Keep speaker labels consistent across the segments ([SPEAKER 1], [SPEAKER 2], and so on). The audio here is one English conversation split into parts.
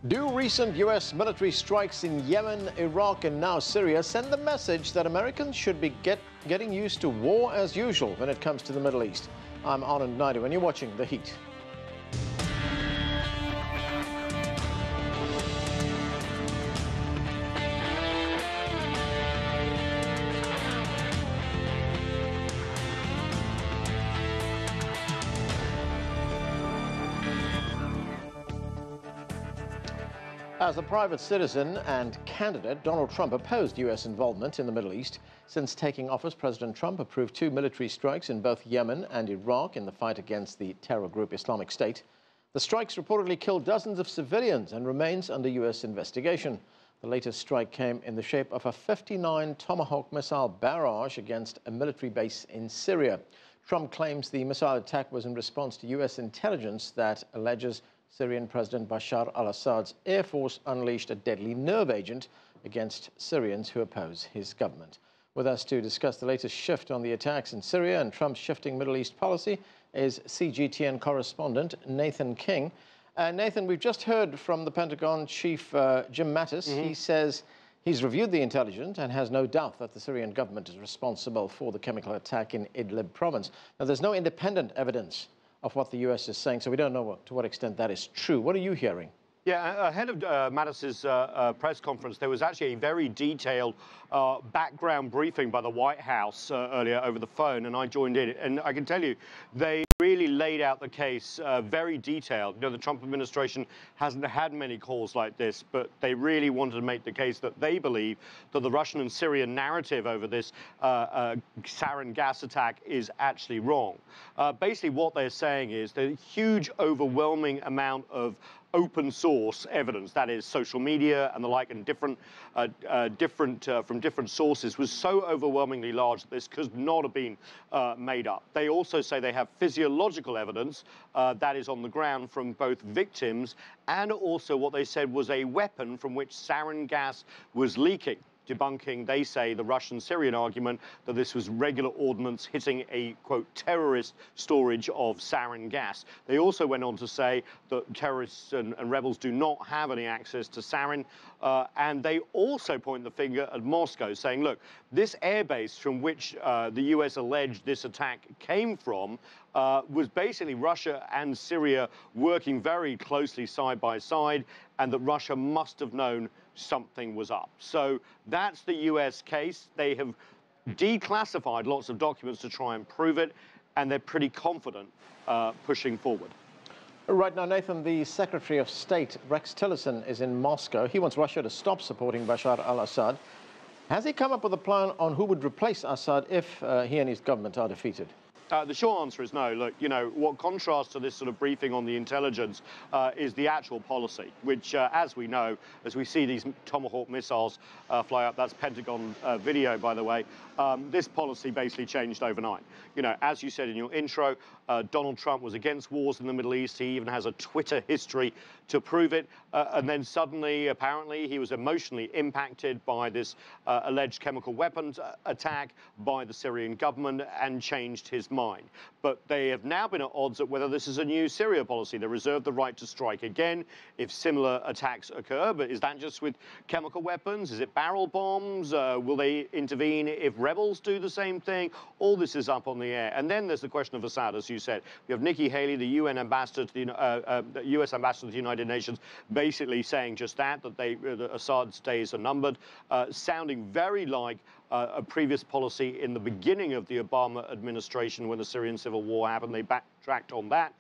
[SPEAKER 1] Do recent U.S. military strikes in Yemen, Iraq and now Syria send the message that Americans should be getting used to war as usual when it comes to the Middle East? I'm Anand Naidu and you're watching The Heat. As a private citizen and candidate, Donald Trump opposed U.S. involvement in the Middle East. Since taking office, President Trump approved 2 military strikes in both Yemen and Iraq in the fight against the terror group Islamic State. The strikes reportedly killed dozens of civilians and remains under U.S. investigation. The latest strike came in the shape of a 59 tomahawk missile barrage against a military base in Syria. Trump claims the missile attack was in response to U.S. intelligence that alleges Syrian President Bashar al-Assad's Air Force unleashed a deadly nerve agent against Syrians who oppose his government. With us to discuss the latest shift on the attacks in Syria and Trump's shifting Middle East policy is CGTN correspondent Nathan King. Nathan, we've just heard from the Pentagon Chief Jim Mattis. He says he's reviewed the intelligence and has no doubt that the Syrian government is responsible for the chemical attack in Idlib province. Now, there's no independent evidence of what the U.S. is saying, so we don't know to what extent that is true. What are you hearing?
[SPEAKER 2] Yeah, ahead of Mattis's press conference, there was actually a very detailed background briefing by the White House earlier over the phone, and I joined in. And I can tell you, they really laid out the case very detailed. You know, the Trump administration hasn't had many calls like this, but they really wanted to make the case that they believe that the Russian and Syrian narrative over this sarin gas attack is actually wrong. Basically, what they're saying is the huge, overwhelming amount of open source evidence, that is social media and the like, and from different sources, was so overwhelmingly large that this could not have been made up. They also say they have physiological evidence that is on the ground from both victims and also what they said was a weapon from which sarin gas was leaking, debunking, they say, the Russian-Syrian argument that this was regular ordnance hitting a, quote, terrorist storage of sarin gas. They also went on to say that terrorists and rebels do not have any access to sarin, and they also point the finger at Moscow, saying, look, this airbase from which the U.S. alleged this attack came from was basically Russia and Syria working very closely side by side, and that Russia must have known something was up. So that's the U.S. case. They have declassified lots of documents to try and prove it, and they're pretty confident pushing forward.
[SPEAKER 1] Right now, Nathan, the Secretary of State, Rex Tillerson, is in Moscow. He wants Russia to stop supporting Bashar al-Assad. Has he come up with a plan on who would replace Assad if he and his government are defeated?
[SPEAKER 2] The short answer is no. Look, you know, what contrasts to this sort of briefing on the intelligence is the actual policy, which, as we know, as we see these Tomahawk missiles fly up, that's Pentagon video, by the way, this policy basically changed overnight. You know, as you said in your intro, Donald Trump was against wars in the Middle East. He even has a Twitter history to prove it. And then suddenly, apparently, he was emotionally impacted by this alleged chemical weapons attack by the Syrian government and changed his mind. But they have now been at odds at whether this is a new Syria policy. They reserve the right to strike again if similar attacks occur. But is that just with chemical weapons? Is it barrel bombs? Will they intervene if rebels do the same thing? All this is up on the air. And then there's the question of Assad, as you said. We have Nikki Haley, the UN ambassador to the US ambassador to the United Nations, basically saying just that Assad's days are numbered, sounding very like a previous policy in the beginning of the Obama administration when the Syrian civil war happened. They backtracked on that.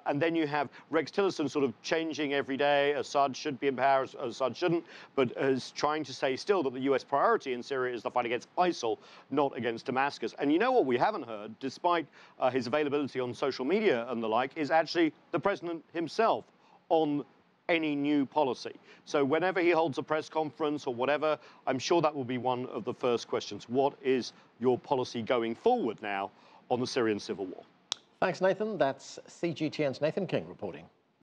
[SPEAKER 2] And then you have Rex Tillerson sort of changing every day. Assad should be in power, Assad shouldn't, but is trying to say still that the US priority in Syria is the fight against ISIL, not against Damascus. And you know what we haven't heard, despite his availability on social media and the like, is actually the president himself on any new policy. So whenever he holds a press conference or whatever, I'm sure that will be one of the first questions. What is your policy going forward now on the Syrian civil war?
[SPEAKER 1] Thanks, Nathan. That's CGTN's Nathan King reporting.